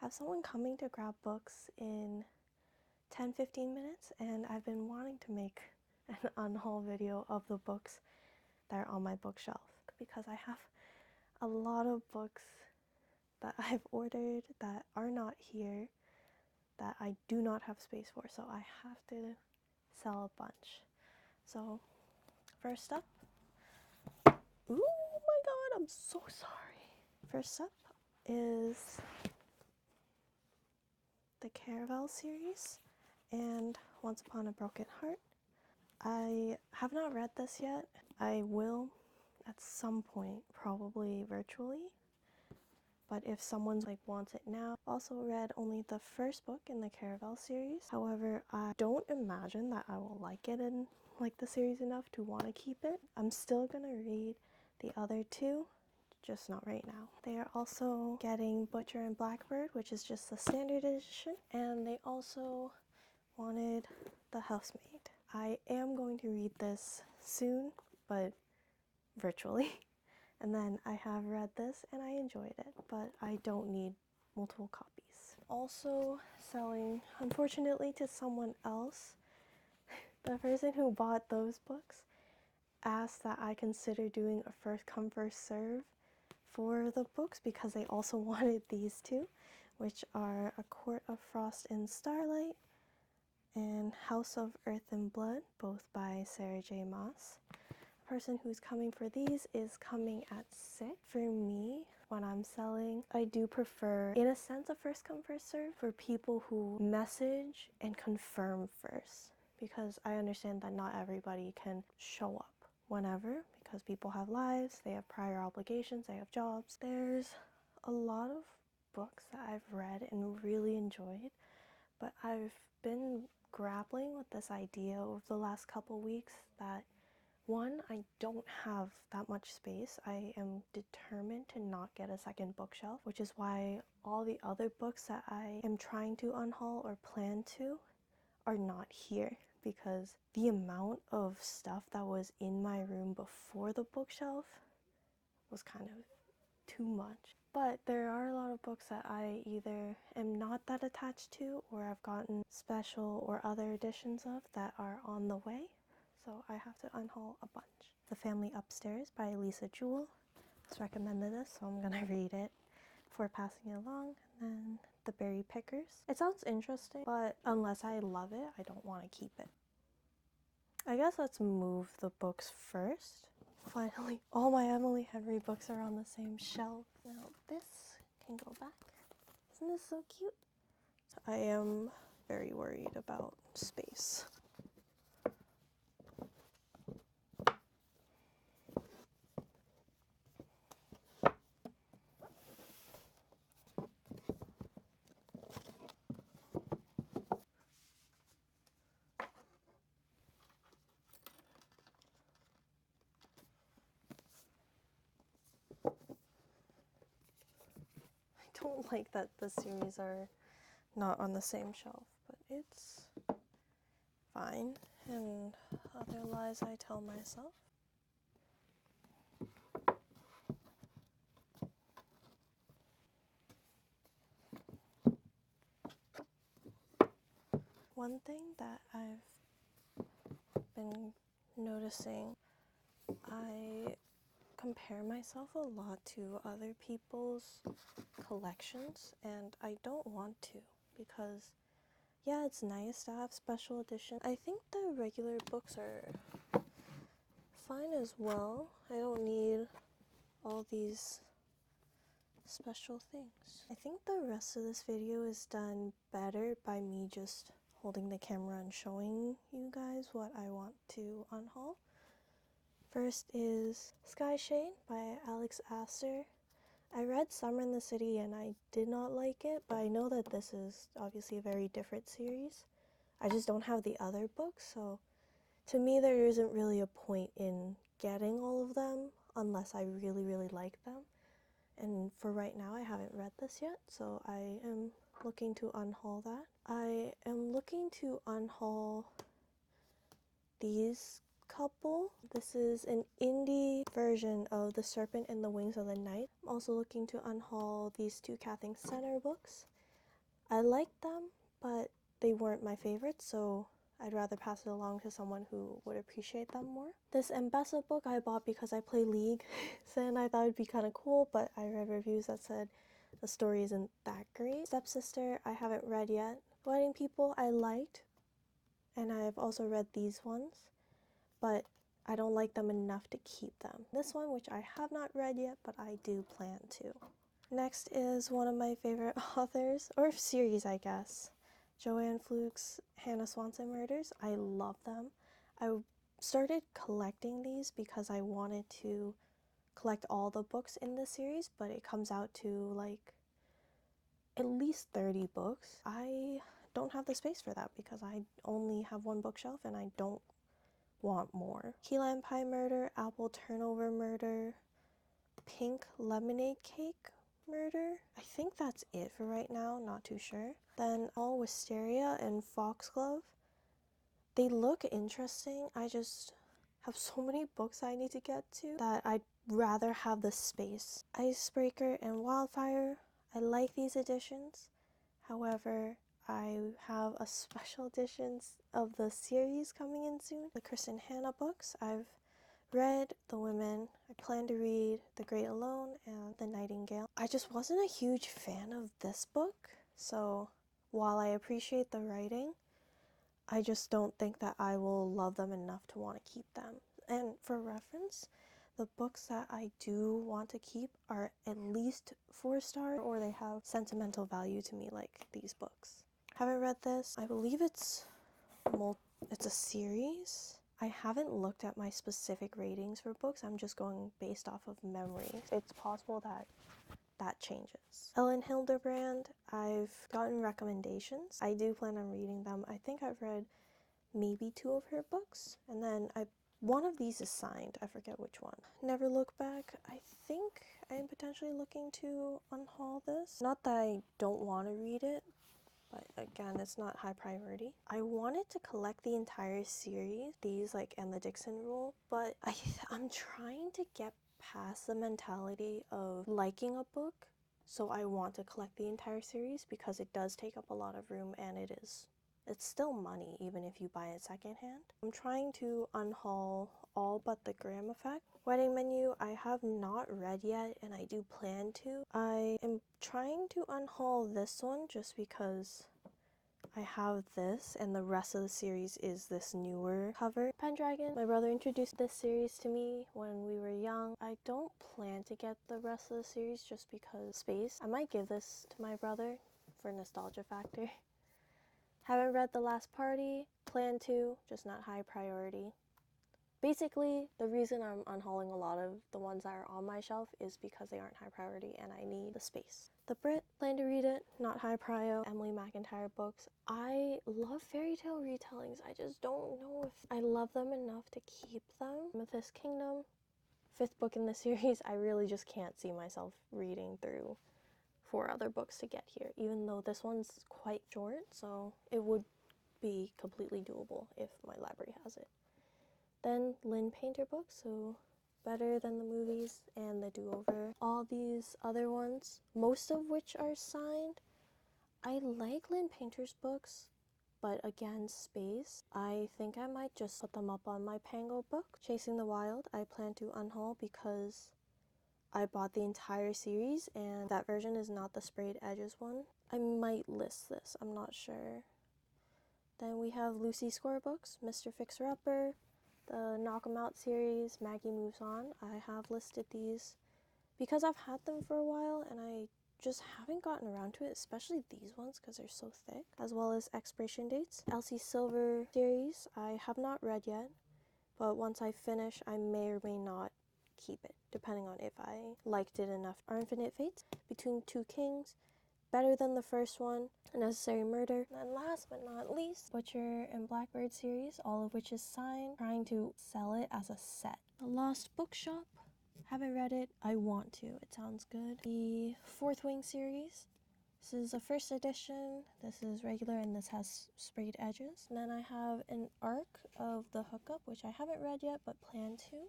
have someone coming to grab books in 10-15 minutes, and I've been wanting to make an unhaul video of the books that are on my bookshelf because I have a lot of books that I've ordered that are not here that I do not have space for, so I have to sell a bunch. So first up, oh my god, I'm so sorry. First up is the Caravel series and Once Upon a Broken Heart. I have not read this yet. I will at some point, probably virtually. But if someone wants it now, also read only the first book in the Caravel series. However, I don't imagine that I will like it and like the series enough to want to keep it. I'm still gonna read the other two, just not right now. They are also getting Butcher and Blackbird, which is just the standard edition, and they also wanted The Housemaid. I am going to read this soon, but virtually. And then I have read this and I enjoyed it, but I don't need multiple copies. Also selling, unfortunately, to someone else. The person who bought those books asked that I consider doing a first come first serve for the books because they also wanted these two, which are A Court of Frost and Starlight and House of Earth and Blood, both by Sarah J. Maas. The person who's coming for these is coming at 6. For me, when I'm selling, I do prefer, in a sense, a first come first serve for people who message and confirm first, because I understand that not everybody can show up whenever because people have lives, they have prior obligations, they have jobs. There's a lot of books that I've read and really enjoyed, but I've been grappling with this idea over the last couple weeks that, one, I don't have that much space. I am determined to not get a second bookshelf, which is why all the other books that I am trying to unhaul or plan to are not here, because the amount of stuff that was in my room before the bookshelf was kind of too much. But there are a lot of books that I either am not that attached to or I've gotten special or other editions of that are on the way. So I have to unhaul a bunch. The Family Upstairs by Lisa Jewell. It's recommended this, so I'm gonna read it before passing it along. And then The Berry Pickers. It sounds interesting, but unless I love it, I don't want to keep it. I guess let's move the books first. Finally, all my Emily Henry books are on the same shelf. Now this can go back. Isn't this so cute? I am very worried about space. I don't like that the series are not on the same shelf, but it's fine. And other lies I tell myself. One thing that I've been noticing, I compare myself a lot to other people's collections, and I don't want to, because yeah, it's nice to have special editions. I think the regular books are fine as well. I don't need all these special things. I think the rest of this video is done better by me just holding the camera and showing you guys what I want to unhaul. First is Sky Shade by Alex Astor. I read Summer in the City and I did not like it, but I know that this is obviously a very different series. I just don't have the other books, so to me there isn't really a point in getting all of them unless I really, really like them. And for right now, I haven't read this yet, so I am looking to unhaul that. I am looking to unhaul these couple. This is an indie version of The Serpent and the Wings of the Night. I'm also looking to unhaul these two Kathleen Center books. I liked them, but they weren't my favorites, so I'd rather pass it along to someone who would appreciate them more. This Mbessa book I bought because I play League, and I thought it'd be kind of cool, but I read reviews that said the story isn't that great. Stepsister I haven't read yet. Wedding People I liked, and I've also read these ones, but I don't like them enough to keep them. This one, which I have not read yet, but I do plan to. Next is one of my favorite authors, or series I guess, Joanne Fluke's Hannah Swanson Murders. I love them. I started collecting these because I wanted to collect all the books in the series, but it comes out to like at least 30 books. I don't have the space for that because I only have one bookshelf and I don't want more. Key Lime Pie Murder, Apple Turnover Murder, Pink Lemonade Cake Murder. I think that's it for right now, not too sure. Then All Wisteria and Foxglove. They look interesting. I just have so many books I need to get to that I'd rather have the space. Icebreaker and Wildfire. I like these editions. However, I have a special editions of the series coming in soon. The Kristen Hanna books. I've read The Women. I plan to read The Great Alone and The Nightingale. I just wasn't a huge fan of this book, so while I appreciate the writing, I just don't think that I will love them enough to want to keep them. And for reference, the books that I do want to keep are at least 4-star, or they have sentimental value to me, like these books. Haven't read this. I believe it's a series. I haven't looked at my specific ratings for books. I'm just going based off of memory. It's possible that that changes. Ellen Hilderbrand, I've gotten recommendations. I do plan on reading them. I think I've read maybe 2 of her books, and then one of these is signed. I forget which one. Never Look Back. I think I am potentially looking to unhaul this. Not that I don't want to read it, but again, it's not high priority. I wanted to collect the entire series, these and the Dixon Rule, but I'm trying to get past the mentality of liking a book, so I want to collect the entire series because it does take up a lot of room and it's still money even if you buy it secondhand. I'm trying to unhaul all but The Graham Effect. Wedding Menu I have not read yet and I do plan to. I am trying to unhaul this one just because I have this and the rest of the series is this newer cover. Pendragon, my brother introduced this series to me when we were young. I don't plan to get the rest of the series just because space. I might give this to my brother for nostalgia factor. Haven't read The Last Party, plan to, just not high priority. Basically, the reason I'm unhauling a lot of the ones that are on my shelf is because they aren't high priority and I need the space. The Brit, plan to read it, not high prio. Emily McIntyre books. I love fairy tale retellings. I just don't know if I love them enough to keep them. Amethyst Kingdom, 5th book in the series. I really just can't see myself reading through 4 other books to get here, even though this one's quite short, so it would be completely doable if my library has it. Then Lynn Painter books, so Better Than the Movies and The Do-Over. All these other ones, most of which are signed. I like Lynn Painter's books, but again, space. I think I might just put them up on my Pango book. Chasing the Wild, I plan to unhaul because I bought the entire series and that version is not the sprayed edges one. I might list this, I'm not sure. Then we have Lucy Score books, Mr. Fixer-Upper, the Knock 'Em Out series, Maggie Moves On. I have listed these because I've had them for a while and I just haven't gotten around to it, especially these ones because they're so thick, as well as expiration dates. Elsie Silver series, I have not read yet, but once I finish, I may or may not keep it, depending on if I liked it enough. Our Infinite Fates, Between Two Kings, Better Than the First One, A Necessary Murder, and last but not least, Butcher and Blackbird series, all of which is signed, trying to sell it as a set. The Lost Bookshop, haven't read it, I want to, it sounds good. The Fourth Wing series, this is a 1st edition, this is regular, and this has sprayed edges. And then I have an arc of The Hookup, which I haven't read yet, but plan to.